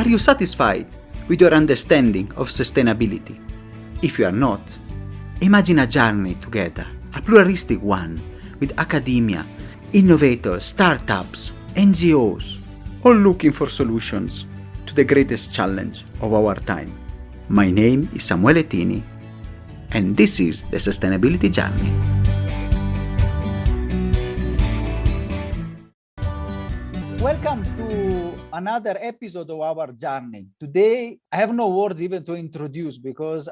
Are you satisfied with your understanding of sustainability? If you are not, imagine a journey together, a pluralistic one, with academia, innovators, startups, NGOs, all looking for solutions to the greatest challenge of our time. My name is S.1E.27, and this is the Sustainability Journey. Welcome to another episode of our journey. Today, I have no words even to introduce because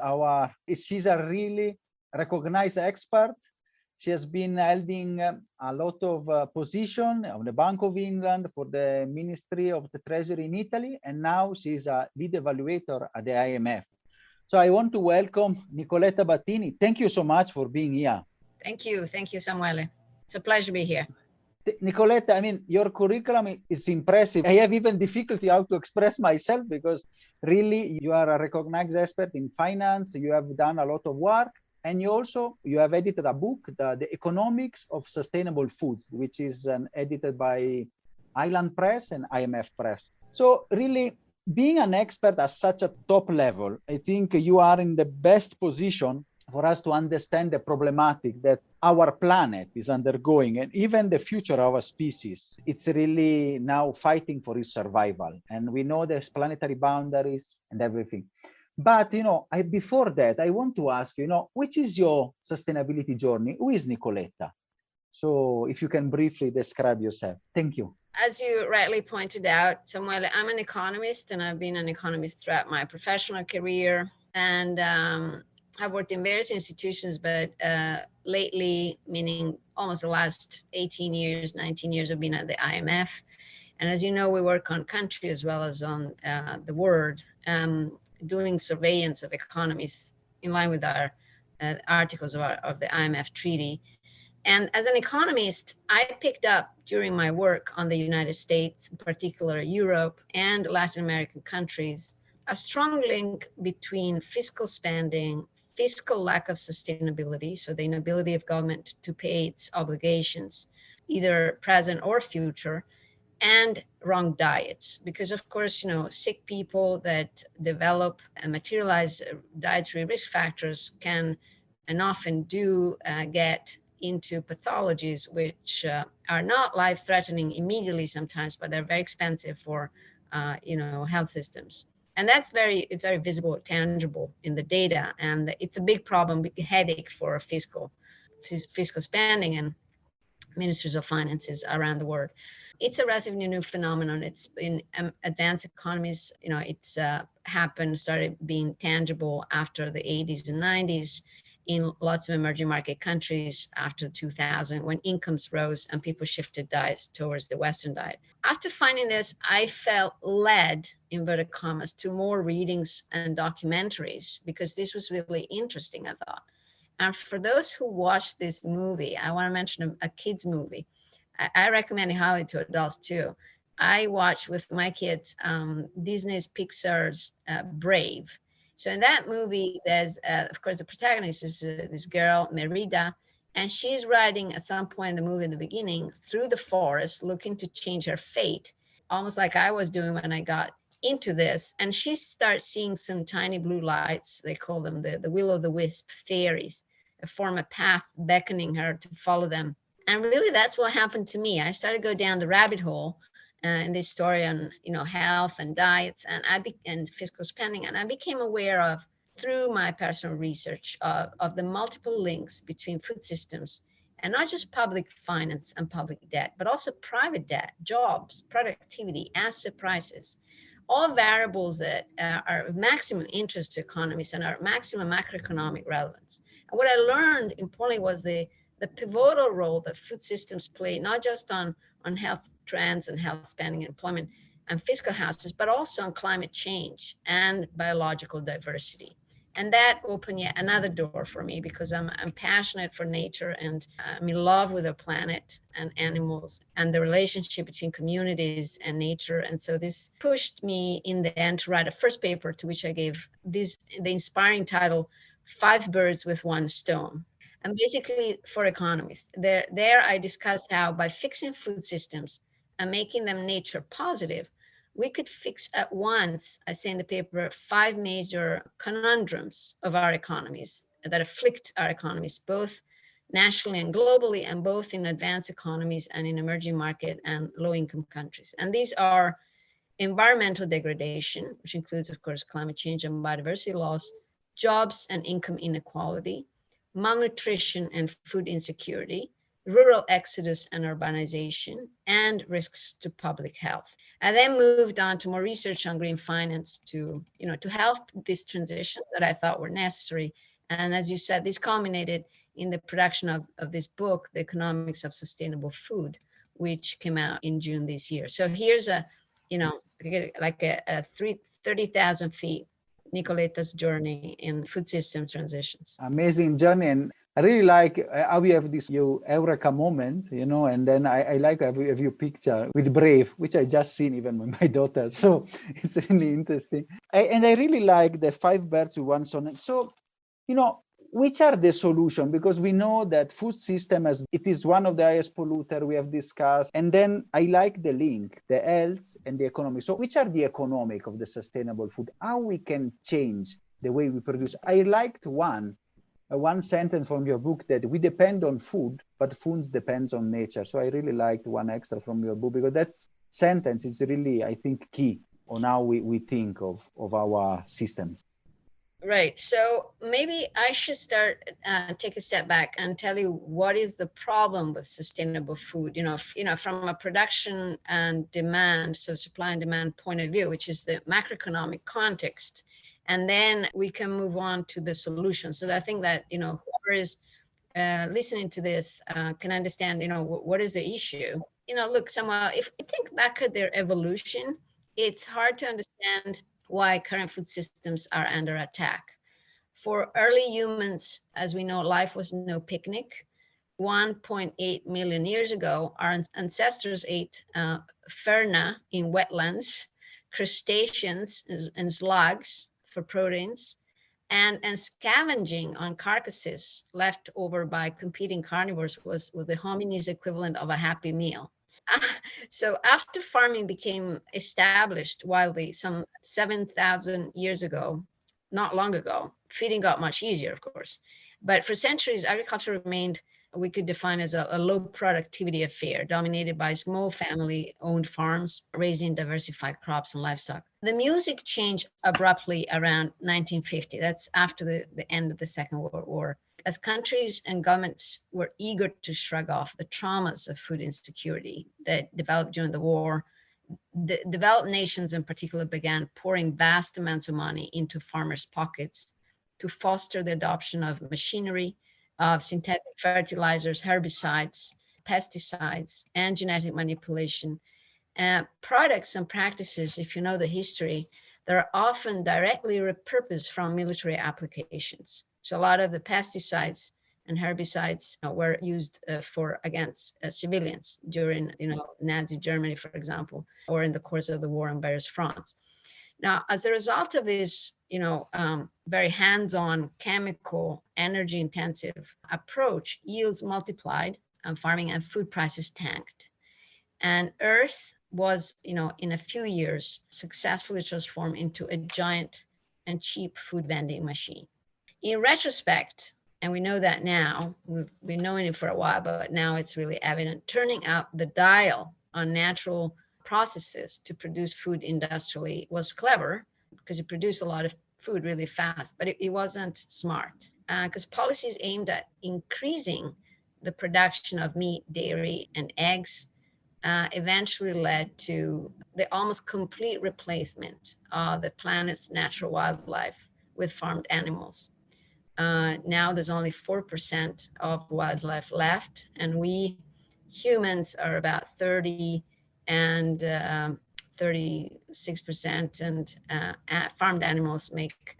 she's a really recognized expert. She has been holding a lot of position on the Bank of England, for the Ministry of the Treasury in Italy, and now she's a lead evaluator at the IMF. So I want to welcome Nicoletta Batini. Thank you so much for being here. Thank you, S.1E.27. It's a pleasure to be here. Nicoletta, I mean, your curriculum is impressive. I have even difficulty how to express myself because really you are a recognized expert in finance. You have done a lot of work, and you have edited a book, the Economics of Sustainable Foods, which is edited by Island Press and IMF Press. So really, being an expert at such a top level, I think you are in the best position for us to understand the problematic that our planet is undergoing, and even the future of our species. It's really now fighting for its survival. And we know there's planetary boundaries and everything. But, before that, I want to ask you, which is your sustainability journey? Who is Nicoletta? So if you can briefly describe yourself. Thank you. As you rightly pointed out, Samuel, I'm an economist, and I've been an economist throughout my professional career. And I've worked in various institutions, but lately, meaning almost the last 18 years, 19 years, I've been at the IMF. And as you know, we work on country as well as on the world, doing surveillance of economies in line with our articles of the IMF treaty. And as an economist, I picked up during my work on the United States, in particular Europe and Latin American countries, a strong link between fiscal spending, fiscal lack of sustainability, so the inability of government to pay its obligations, either present or future, and wrong diets. Because of course, sick people that develop and materialize dietary risk factors can and often do get into pathologies which are not life-threatening immediately sometimes, but they're very expensive for health systems. And that's very visible, tangible in the data. And it's a big problem, big headache for fiscal spending and ministers of finances around the world. It's a relatively new phenomenon. It's in advanced economies, it's started being tangible after the 80s and 90s in lots of emerging market countries after 2000, when incomes rose and people shifted diets towards the Western diet. After finding this, I felt led, inverted commas, to more readings and documentaries because this was really interesting, I thought. And for those who watch this movie, I want to mention a kid's movie. I recommend it highly to adults too. I watched with my kids Disney's Pixar's Brave. So in that movie, there's, of course, the protagonist is this girl, Merida, and she's riding at some point in the movie in the beginning through the forest looking to change her fate, almost like I was doing when I got into this. And she starts seeing some tiny blue lights. They call them the will-o'-the-wisp fairies, form a path beckoning her to follow them. And really, that's what happened to me. I started to go down the rabbit hole in this story on health and diets and fiscal spending, and I became aware of, through my personal research, of the multiple links between food systems, and not just public finance and public debt, but also private debt, jobs, productivity, asset prices, all variables that are of maximum interest to economists and are maximum macroeconomic relevance. And what I learned importantly was the pivotal role that food systems play, not just on health trends and health spending and employment and fiscal houses, but also on climate change and biological diversity. And that opened yet another door for me because I'm passionate for nature and I'm in love with the planet and animals and the relationship between communities and nature. And so this pushed me in the end to write a first paper to which I gave the inspiring title, 5 Birds with One Stone. And basically for economists, there I discussed how by fixing food systems and making them nature positive, we could fix at once, I say in the paper, 5 major conundrums of our economies that afflict our economies, both nationally and globally, and both in advanced economies and in emerging market and low-income countries. And these are environmental degradation, which includes, of course, climate change and biodiversity loss, jobs and income inequality, malnutrition and food insecurity, rural exodus and urbanization, and risks to public health. I then moved on to more research on green finance to help these transitions that I thought were necessary. And as you said, this culminated in the production of this book, The Economics of Sustainable Food, which came out in June this year. So here's a 30,000 feet Nicoletta's journey in food system transitions. Amazing journey. And I really like how you have this eureka moment, and then I like have your picture with Brave, which I just seen even with my daughter. So it's really interesting. And I really like the 5 birds with one stone. So, which are the solutions? Because we know that food system it is one of the highest polluter we have discussed. And then I like the link, the health and the economy. So which are the economic of the sustainable food? How we can change the way we produce? I liked one sentence from your book that we depend on food, but food depends on nature. So I really liked one extra from your book, because that sentence is really, I think, key on how we think of our system. Right. So maybe I should take a step back and tell you what is the problem with sustainable food, from a production and demand, so supply and demand point of view, which is the macroeconomic context. And then we can move on to the solution. So I think that, whoever is listening to this can understand, what is the issue? Look, Samuel, if we think back at their evolution, it's hard to understand why current food systems are under attack. For early humans, as we know, life was no picnic. 1.8 million years ago, our ancestors ate fauna in wetlands, crustaceans and slugs for proteins, and scavenging on carcasses left over by competing carnivores was the hominid's equivalent of a happy meal. So after farming became established widely some 7,000 years ago, not long ago, feeding got much easier, of course. But for centuries, agriculture remained, we could define as a low productivity affair, dominated by small family-owned farms, raising diversified crops and livestock. The music changed abruptly around 1950. That's after the end of the Second World War. As countries and governments were eager to shrug off the traumas of food insecurity that developed during the war, the developed nations in particular began pouring vast amounts of money into farmers' pockets to foster the adoption of machinery, of synthetic fertilizers, herbicides, pesticides, and genetic manipulation. Products and practices, if you know the history, that are often directly repurposed from military applications. So a lot of the pesticides and herbicides were used against civilians during, Nazi Germany, for example, or in the course of the war on various fronts. Now, as a result of this, very hands-on, chemical, energy-intensive approach, yields multiplied, and farming and food prices tanked. And Earth was, in a few years, successfully transformed into a giant and cheap food vending machine. In retrospect, and we know that now, we've been knowing it for a while, but now it's really evident, turning up the dial on natural processes to produce food industrially was clever, because it produced a lot of food really fast, but it wasn't smart, because policies aimed at increasing the production of meat, dairy, and eggs eventually led to the almost complete replacement of the planet's natural wildlife with farmed animals. Now there's only 4% of wildlife left, and we humans are about 30 and 36%, and farmed animals make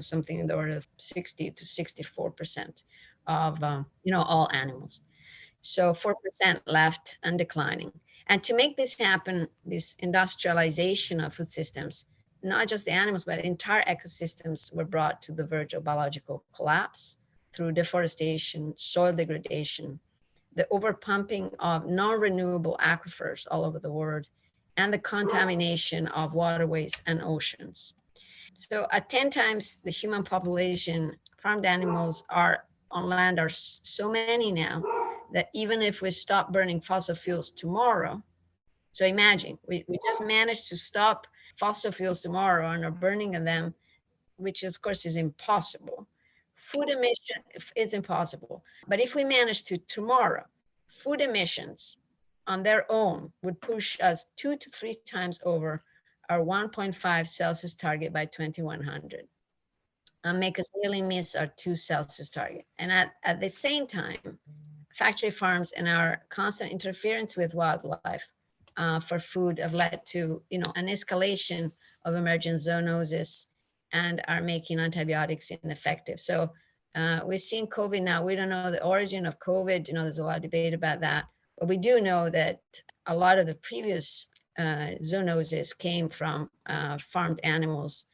something in the order of 60 to 64% of all animals. So 4% left and declining. And to make this happen, this industrialization of food systems, not just the animals, but entire ecosystems were brought to the verge of biological collapse through deforestation, soil degradation, the overpumping of non-renewable aquifers all over the world, and the contamination of waterways and oceans. So at 10 times the human population, farmed animals are on land are so many now that even if we stop burning fossil fuels tomorrow, so imagine we just managed to stop fossil fuels tomorrow and are burning them, which of course is impossible. Food emission is impossible. But if we manage to tomorrow, food emissions on their own would push us 2 to 3 times over our 1.5 Celsius target by 2100 and make us really miss our 2 Celsius target. And at the same time, factory farms and our constant interference with wildlife for food have led to, an escalation of emergent zoonoses and are making antibiotics ineffective. So we're seeing COVID now. We don't know the origin of COVID. There's a lot of debate about that. But we do know that a lot of the previous zoonoses came from farmed animals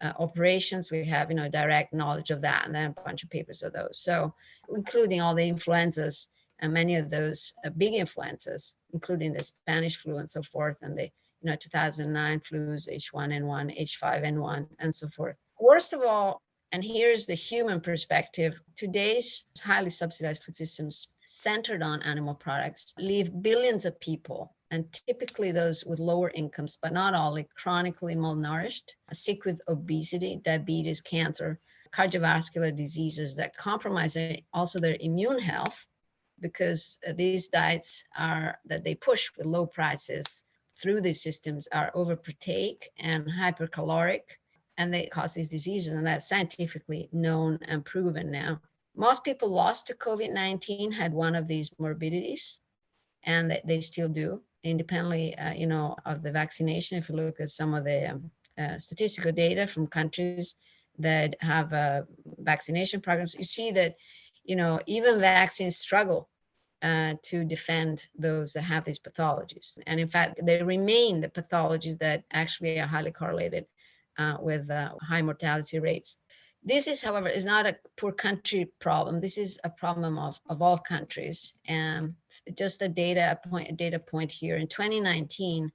operations. We have, direct knowledge of that, and then a bunch of papers of those. So including all the influenzas and many of those big influenzas, including the Spanish flu and so forth, and the 2009 flus, H1N1, H5N1, and so forth. Worst of all, and here's the human perspective, today's highly subsidized food systems centered on animal products leave billions of people, and typically those with lower incomes, but not all, like chronically malnourished, sick with obesity, diabetes, cancer, cardiovascular diseases that compromise also their immune health, because these diets that they push with low prices through these systems are overproteic and hypercaloric, and they cause these diseases, and that's scientifically known and proven now. Most people lost to COVID-19 had one of these morbidities, and they still do, independently, of the vaccination. If you look at some of the statistical data from countries that have vaccination programs, you see that, even vaccines struggle to defend those that have these pathologies. And in fact, they remain the pathologies that actually are highly correlated with high mortality rates. This is, however, is not a poor country problem. This is a problem of all countries. And just a data point here, in 2019,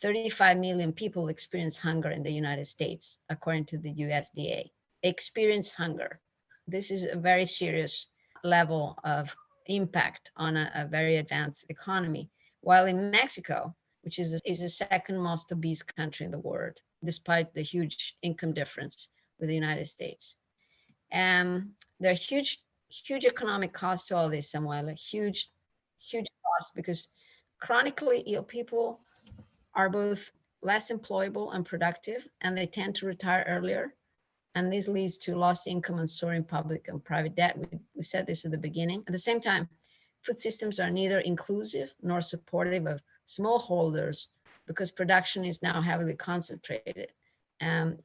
35 million people experienced hunger in the United States, according to the USDA. Experience hunger. This is a very serious level of impact on a very advanced economy. While in Mexico, which is the second most obese country in the world, despite the huge income difference with the United States. And there are huge economic costs to all this, Samuel, huge costs, because chronically ill people are both less employable and productive, and they tend to retire earlier. And this leads to lost income and soaring public and private debt. We said this at the beginning. At the same time, food systems are neither inclusive nor supportive of smallholders, because production is now heavily concentrated,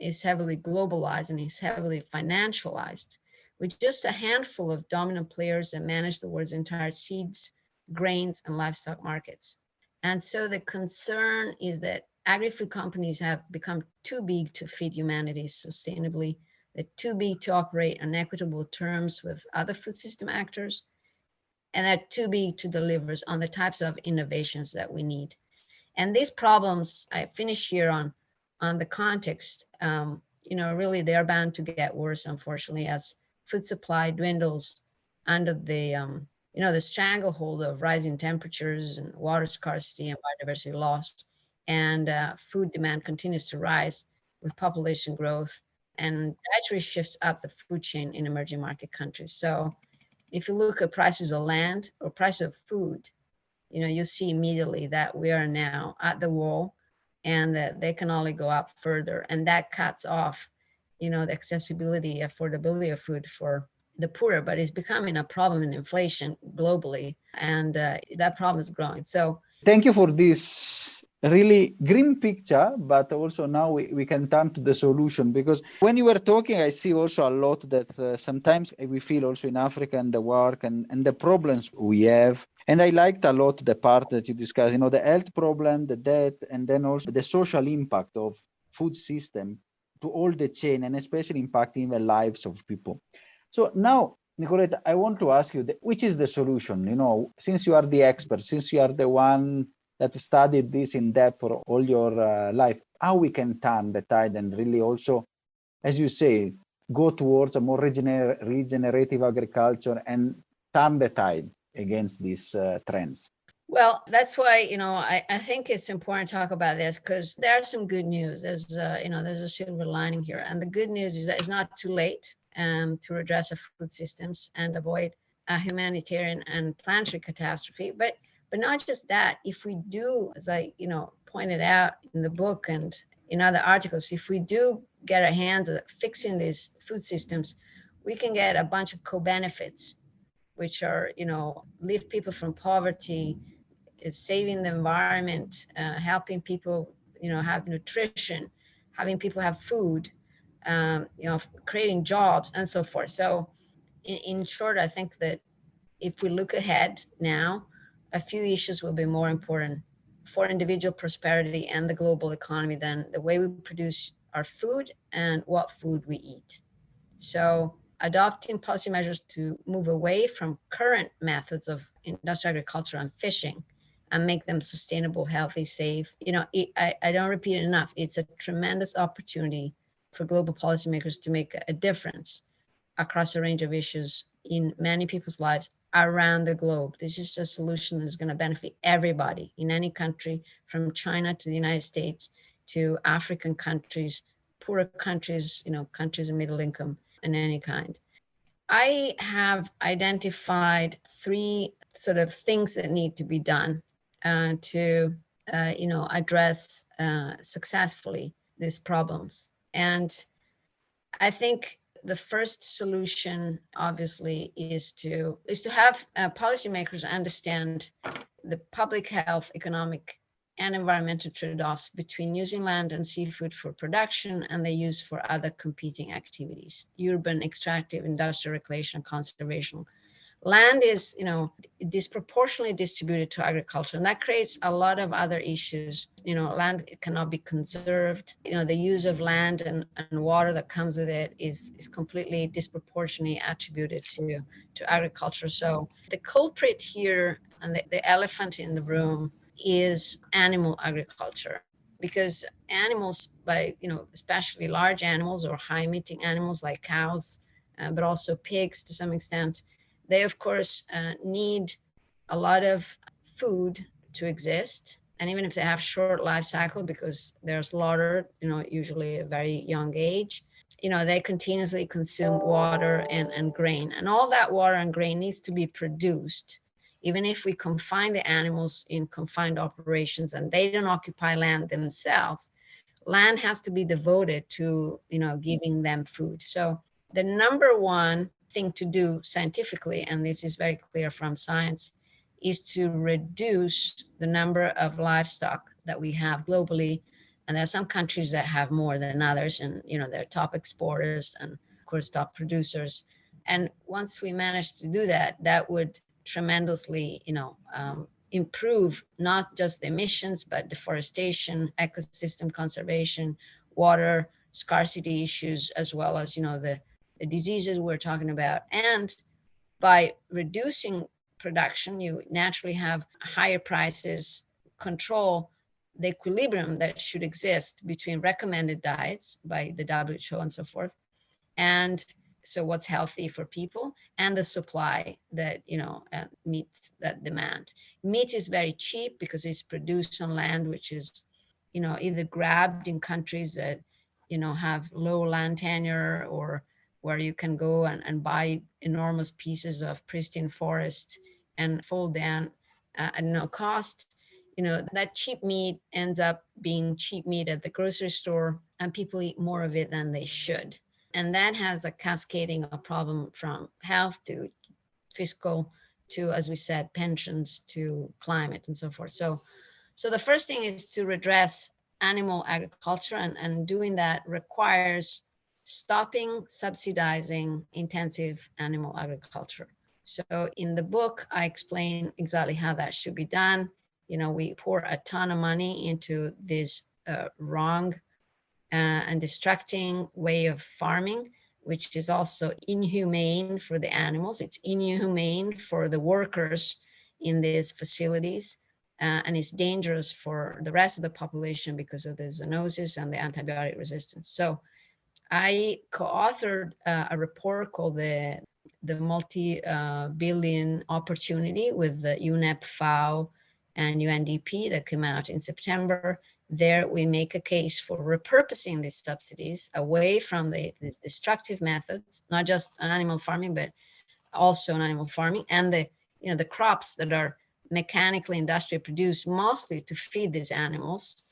is heavily globalized, and is heavily financialized, with just a handful of dominant players that manage the world's entire seeds, grains, and livestock markets. And so the concern is that agri-food companies have become too big to feed humanity sustainably. They're too big to operate on equitable terms with other food system actors, and they're too big to deliver on the types of innovations that we need. And these problems, I finish here on the context, really they're bound to get worse, unfortunately, as food supply dwindles under the stranglehold of rising temperatures and water scarcity and biodiversity loss. And food demand continues to rise with population growth, and dietary shifts up the food chain in emerging market countries. So if you look at prices of land or price of food, you see immediately that we are now at the wall, and that they can only go up further. And that cuts off, the accessibility, affordability of food for the poorer, but it's becoming a problem in inflation globally. And that problem is growing. So thank you for this really grim picture, but also now we can turn to the solution, because when you were talking, I see also a lot that sometimes we feel also in Africa and the work and the problems we have. And I liked a lot the part that you discussed, the health problem, the debt, and then also the social impact of food system to all the chain, and especially impacting the lives of people. So now, Nicoletta, I want to ask you, which is the solution? Since you are the expert, since you are the one that studied this in depth for all your life, how we can turn the tide and really also, as you say, go towards a more regenerative agriculture and turn the tide against these trends? Well, that's why, I think it's important to talk about this, because there's some good news. There's, there's a silver lining here. And the good news is that it's not too late to address our food systems and avoid a humanitarian and planetary catastrophe. But not just that, if we do, as I, pointed out in the book and in other articles, if we do get our hands at fixing these food systems, we can get a bunch of co-benefits, which are, lift people from poverty, is saving the environment, helping people, have nutrition, having people have food, creating jobs and so forth. So in short, I think that if we look ahead now, a few issues will be more important for individual prosperity and the global economy than the way we produce our food and what food we eat. So adopting policy measures to move away from current methods of industrial agriculture and fishing and make them sustainable, healthy, safe. I don't repeat it enough. It's a tremendous opportunity for global policymakers to make a difference across a range of issues in many people's lives around the globe. This is a solution that's going to benefit everybody in any country, from China to the United States to African countries, poorer countries, countries of middle income and any kind. I have identified 3 sort of things that need to be done to address successfully these problems. And I think the first solution, obviously, is to have policymakers understand the public health, economic, and environmental trade-offs between using land and seafood for production and the use for other competing activities: urban, extractive, industrial, recreation, conservation. Land is, disproportionately distributed to agriculture, and that creates a lot of other issues. Land cannot be conserved. The use of land and water that comes with it is completely disproportionately attributed to agriculture. So the culprit here, and the elephant in the room, is animal agriculture, because animals, especially large animals or high emitting animals like cows, but also pigs to some extent, they of course need a lot of food to exist. And even if they have short life cycle, because they're slaughtered, usually at a very young age, they continuously consume water and grain. And all that water and grain needs to be produced. Even if we confine the animals in confined operations and they don't occupy land themselves, land has to be devoted to, giving them food. So the number one thing to do scientifically, and this is very clear from science, is to reduce the number of livestock that we have globally. And there are some countries that have more than others, and they're top exporters and of course top producers. And once we manage to do that, that would tremendously, improve not just the emissions, but deforestation, ecosystem conservation, water scarcity issues, as well as, the diseases we're talking about. And by reducing production, you naturally have higher prices, control the equilibrium that should exist between recommended diets by the WHO and so forth, and so what's healthy for people, and the supply that meets that demand. Meat is very cheap because it's produced on land which is either grabbed in countries that have low land tenure, or where you can go and buy enormous pieces of pristine forest and fold down at no cost. That cheap meat ends up being cheap meat at the grocery store, and people eat more of it than they should. And that has a cascading problem from health to fiscal to, as we said, pensions to climate and so forth. So the first thing is to redress animal agriculture, and doing that requires stopping subsidizing intensive animal agriculture. So in the book, I explain exactly how that should be done. We pour a ton of money into this wrong and destructing way of farming, which is also inhumane for the animals. It's inhumane for the workers in these facilities. and it's dangerous for the rest of the population because of the zoonosis and the antibiotic resistance. So I co-authored a report called the multi-billion opportunity with the UNEP, FAO, and UNDP that came out in September. There we make a case for repurposing these subsidies away from these destructive methods, not just on animal farming, but also on animal farming, and the crops that are mechanically industrially produced mostly to feed these animals.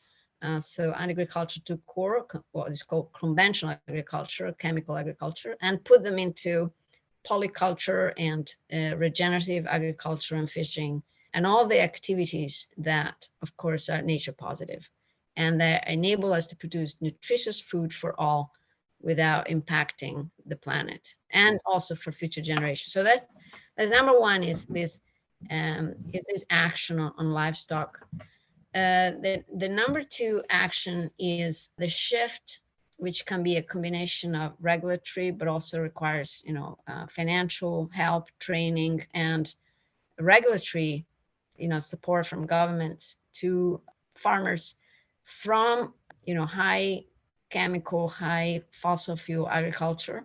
So agriculture to core, what is called conventional agriculture, chemical agriculture, and put them into polyculture and regenerative agriculture and fishing, and all the activities that, of course, are nature positive and that enable us to produce nutritious food for all without impacting the planet and also for future generations. So that's number one, is this action on livestock. The number two action is the shift, which can be a combination of regulatory, but also requires, financial help, training, and regulatory, support from governments to farmers from, high chemical, high fossil fuel agriculture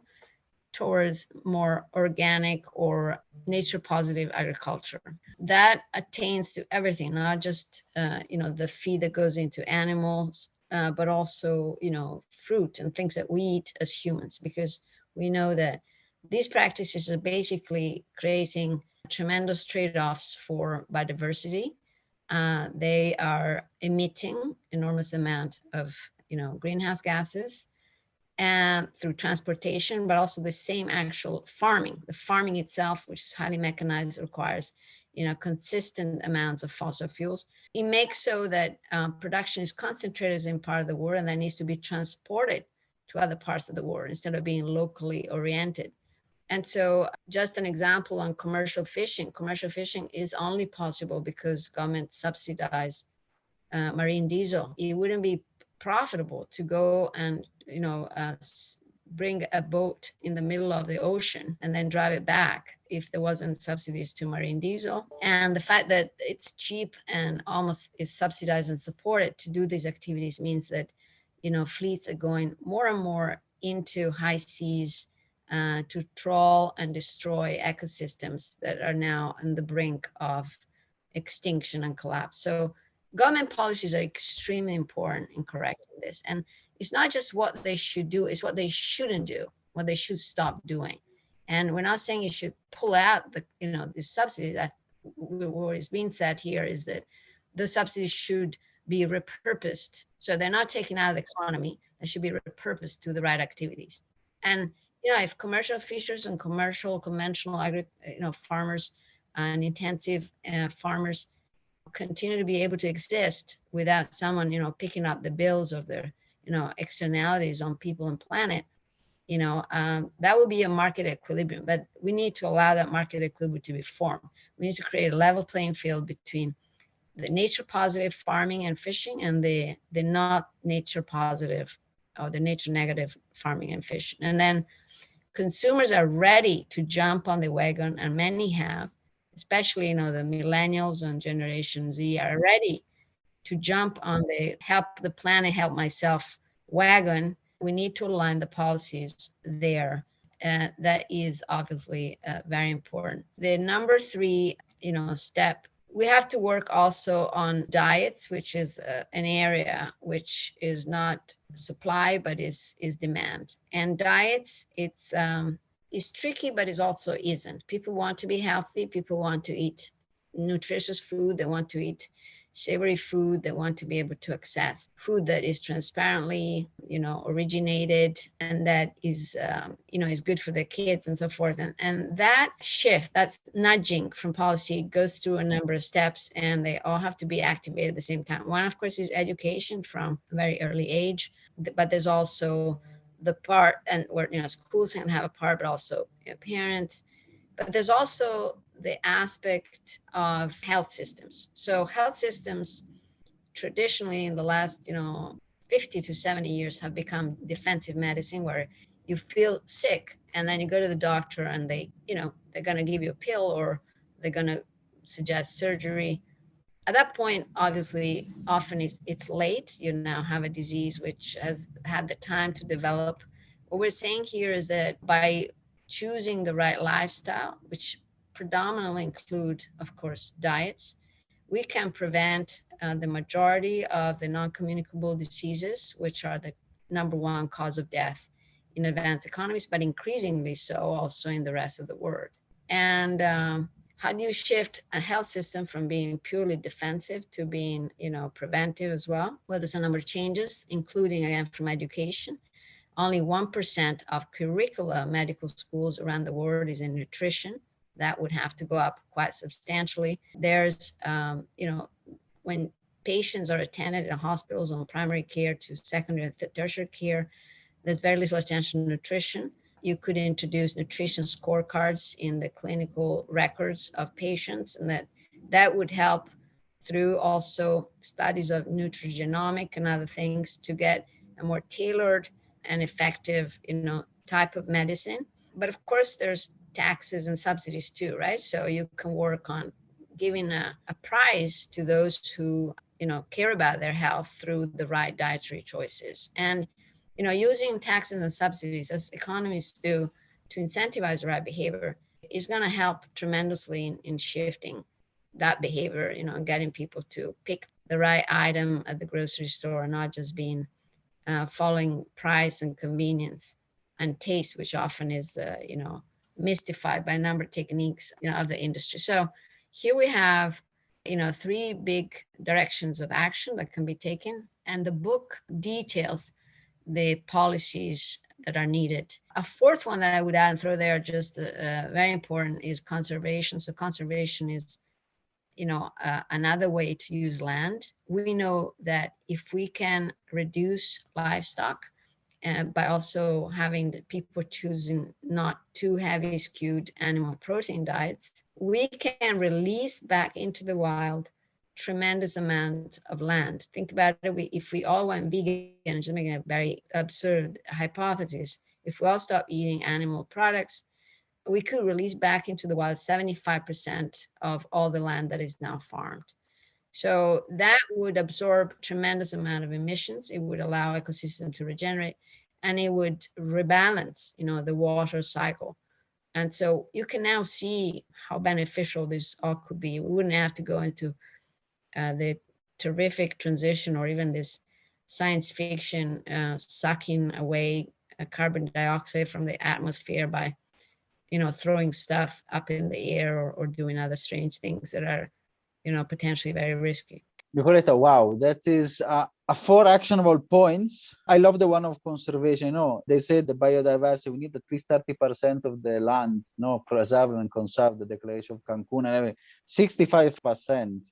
towards more organic or nature positive agriculture. That attains to everything, not just, the feed that goes into animals, but also, fruit and things that we eat as humans, because we know that these practices are basically creating tremendous trade-offs for biodiversity. They are emitting enormous amount of, greenhouse gases, and through transportation, but also the same actual farming. The farming itself, which is highly mechanized, requires, consistent amounts of fossil fuels. It makes so that production is concentrated in part of the world and that needs to be transported to other parts of the world instead of being locally oriented. And so just an example on commercial fishing. Commercial fishing is only possible because government subsidize marine diesel. It wouldn't be profitable to go and bring a boat in the middle of the ocean and then drive it back if there wasn't subsidies to marine diesel. And the fact that it's cheap and almost is subsidized and supported to do these activities means that fleets are going more and more into high seas to trawl and destroy ecosystems that are now on the brink of extinction and collapse. So government policies are extremely important in correcting this. And it's not just what they should do, it's what they shouldn't do, what they should stop doing. And we're not saying you should pull out the subsidies. That what is being said here is that the subsidies should be repurposed. So they're not taken out of the economy, they should be repurposed to the right activities. And if commercial fishers and conventional farmers and intensive farmers continue to be able to exist without someone picking up the bills of their externalities on people and planet, that will be a market equilibrium. But we need to allow that market equilibrium to be formed. We need to create a level playing field between the nature positive farming and fishing and the not nature positive or the nature negative farming and fishing. And then consumers are ready to jump on the wagon, and many have, especially the millennials and Generation Z are ready to jump on the help the planet, help myself wagon. We need to align the policies there. That is obviously very important. The number three, step, we have to work also on diets, which is an area which is not supply, but is demand. And diets, it's tricky, but it also isn't. People want to be healthy. People want to eat nutritious food. They want to eat savory food. They want to be able to access food that is transparently, originated and that is, is good for their kids and so forth. And that shift, that's nudging from policy, goes through a number of steps, and they all have to be activated at the same time. One, of course, is education from a very early age, but there's also the part, and where schools can have a part, but also parents. But there's also the aspect of health systems. So health systems traditionally in the last 50 to 70 years have become defensive medicine, where you feel sick and then you go to the doctor and they're going to give you a pill or they're going to suggest surgery. At that point, obviously, often it's late. You now have a disease which has had the time to develop. What we're saying here is that by choosing the right lifestyle, which predominantly include, of course, diets, we can prevent the majority of the non-communicable diseases, which are the number one cause of death in advanced economies, but increasingly so also in the rest of the world. And how do you shift a health system from being purely defensive to being, preventive as well? Well, there's a number of changes, including, again, from education. Only 1% of curricula medical schools around the world is in nutrition. That would have to go up quite substantially. There's, when patients are attended in hospitals on primary care to secondary and tertiary care, there's very little attention to nutrition. You could introduce nutrition scorecards in the clinical records of patients, and that would help through also studies of nutrigenomic and other things to get a more tailored and effective, type of medicine. But of course, there's taxes and subsidies too, right? So you can work on giving a prize to those who, care about their health through the right dietary choices. And using taxes and subsidies, as economists do, to incentivize the right behavior is going to help tremendously in shifting that behavior, and getting people to pick the right item at the grocery store, not just being following price and convenience and taste, which often is, mystified by a number of techniques, of the industry. So here we have, three big directions of action that can be taken, and the book details the policies that are needed. A fourth one that I would add and throw there, just very important, is conservation. So conservation is, another way to use land. We know that if we can reduce livestock by also having the people choosing not too heavy skewed animal protein diets, we can release back into the wild tremendous amount of land. Think about it, if we all went vegan, just making a very absurd hypothesis, if we all stop eating animal products, we could release back into the wild 75% of all the land that is now farmed. So that would absorb tremendous amount of emissions. It would allow ecosystem to regenerate, and it would rebalance, the water cycle. And so you can now see how beneficial this all could be. We wouldn't have to go into the terrific transition or even this science fiction sucking away carbon dioxide from the atmosphere by, throwing stuff up in the air or doing other strange things that are, potentially very risky. Nicoletta, wow, that is a 4 actionable points. I love the one of conservation. They said the biodiversity, we need at least 30% of the land, preserved and conserved, the Declaration of Cancun and everything. 65%.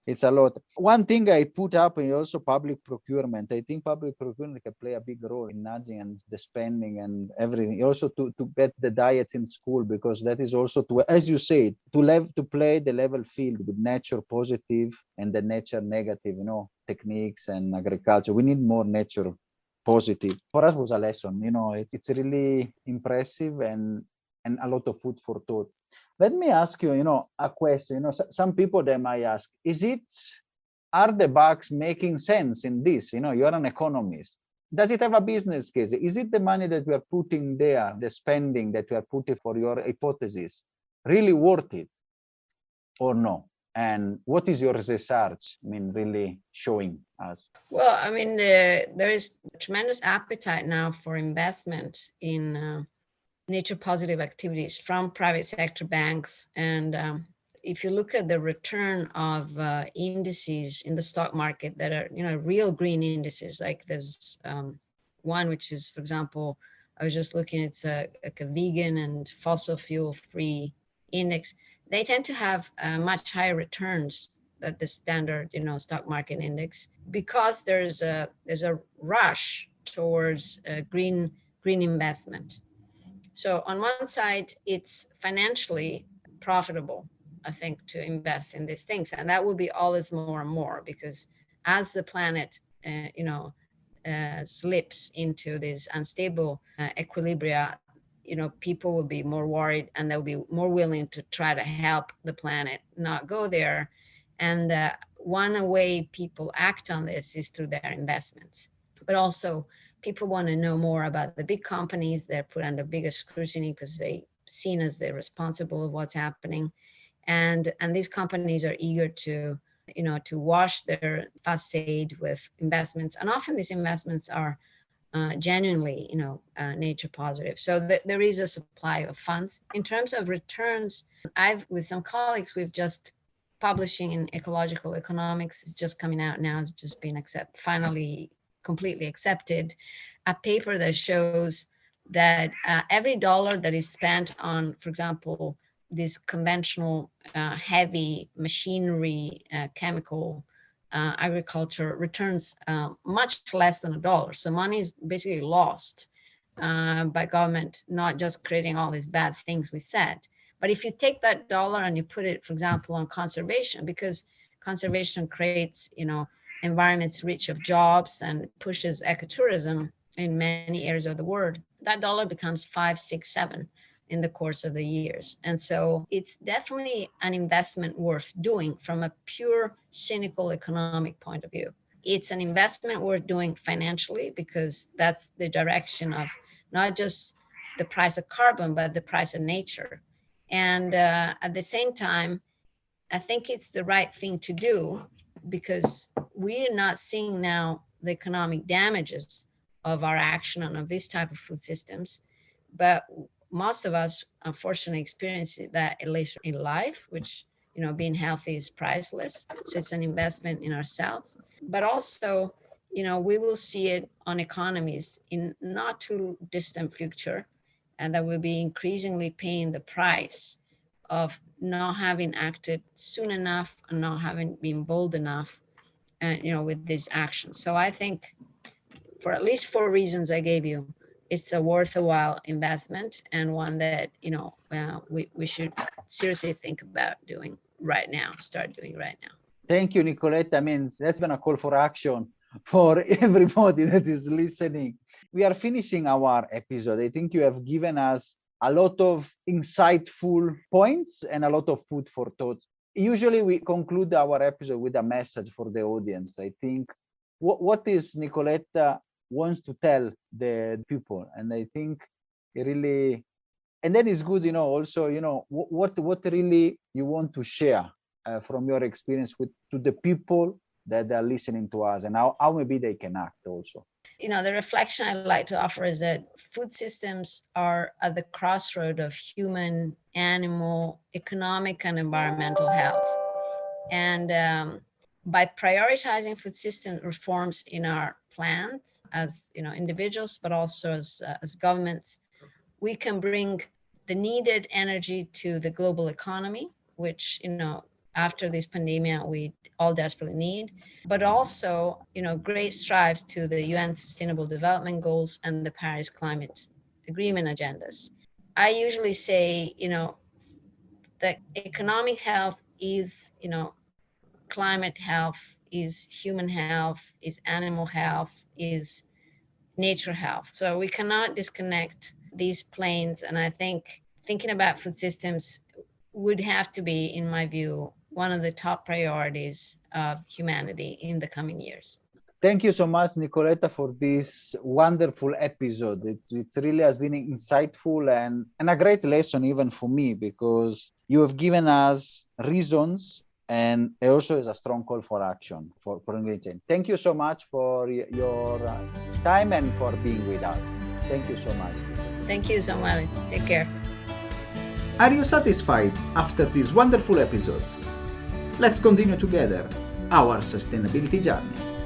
It's a lot. One thing I put up is also public procurement. I think public procurement can play a big role in nudging and the spending and everything. Also to get the diets in school, because that is also to, as you said, to play the level field with nature positive and the nature negative, techniques and agriculture. We need more nature positive. For us, it was a lesson. It's really impressive and a lot of food for thought. Let me ask you, a question. Some people, they might ask, are the bucks making sense in this? You're an economist. Does it have a business case? Is it the money that we are putting there, the spending that we are putting for your hypothesis, really worth it or no? And what is your research, really showing us? Well, there is tremendous appetite now for investment in nature positive activities from private sector banks. And if you look at the return of indices in the stock market that are, real green indices, like there's one which is, for example, I was just looking, it's a vegan and fossil fuel free index. They tend to have much higher returns than the standard, stock market index, because there's a rush towards green investment. So on one side, it's financially profitable, I think, to invest in these things. And that will be always more and more, because as the planet, slips into this unstable equilibria, people will be more worried, and they'll be more willing to try to help the planet not go there. And one way people act on this is through their investments. But also people want to know more about the big companies. They're put under bigger scrutiny because they're seen as they're responsible of what's happening. And these companies are eager to, to wash their facade with investments. And often these investments are genuinely, nature positive. So there is a supply of funds. In terms of returns, with some colleagues, we've just publishing in Ecological Economics, is just coming out now, it's just been finally completely accepted, a paper that shows that every dollar that is spent on, for example, this conventional heavy machinery, chemical, agriculture returns much less than $1. So money is basically lost by government, not just creating all these bad things we said. But if you take that dollar and you put it, for example, on conservation, because conservation creates, environments rich of jobs and pushes ecotourism in many areas of the world, that dollar becomes 5, 6, 7 in the course of the years. And so it's definitely an investment worth doing from a pure cynical economic point of view. It's an investment worth doing financially because that's the direction of not just the price of carbon, but the price of nature. And at the same time, I think it's the right thing to do because we're not seeing now the economic damages of our action on this type of food systems, but most of us unfortunately experience that later in life, which, being healthy is priceless. So it's an investment in ourselves, but also, we will see it on economies in not too distant future, and that will be increasingly paying the price of not having acted soon enough and not having been bold enough, with these actions. So I think for at least 4 reasons I gave you, it's a worthwhile investment and one that, we should seriously think about doing right now, start doing right now. Thank you, Nicoletta. I mean, that's been a call for action for everybody that is listening. We are finishing our episode. I think you have given us a lot of insightful points and a lot of food for thought. Usually we conclude our episode with a message for the audience. I think what is Nicoletta wants to tell the people, and I think it really, and then it's good, also, what really you want to share from your experience to the people that are listening to us, and how maybe they can act also. The reflection I'd like to offer is that food systems are at the crossroad of human, animal, economic, and environmental health. And by prioritizing food system reforms in our plans as individuals, but also as governments, we can bring the needed energy to the global economy, which after this pandemic we all desperately need, but also great strides to the UN Sustainable Development Goals and the Paris Climate Agreement agendas. I usually say that economic health is climate health, is human health, is animal health, is nature health. So we cannot disconnect these planes. And I think thinking about food systems would have to be, in my view, one of the top priorities of humanity in the coming years. Thank you so much, Nicoletta, for this wonderful episode. It really has been insightful and a great lesson even for me, because you have given us reasons, and it also is a strong call for action for engagement. Thank you so much for your time and for being with us. Thank you so much. Thank you, Samuele. Take care. Are you satisfied after this wonderful episode? Let's continue together our sustainability journey.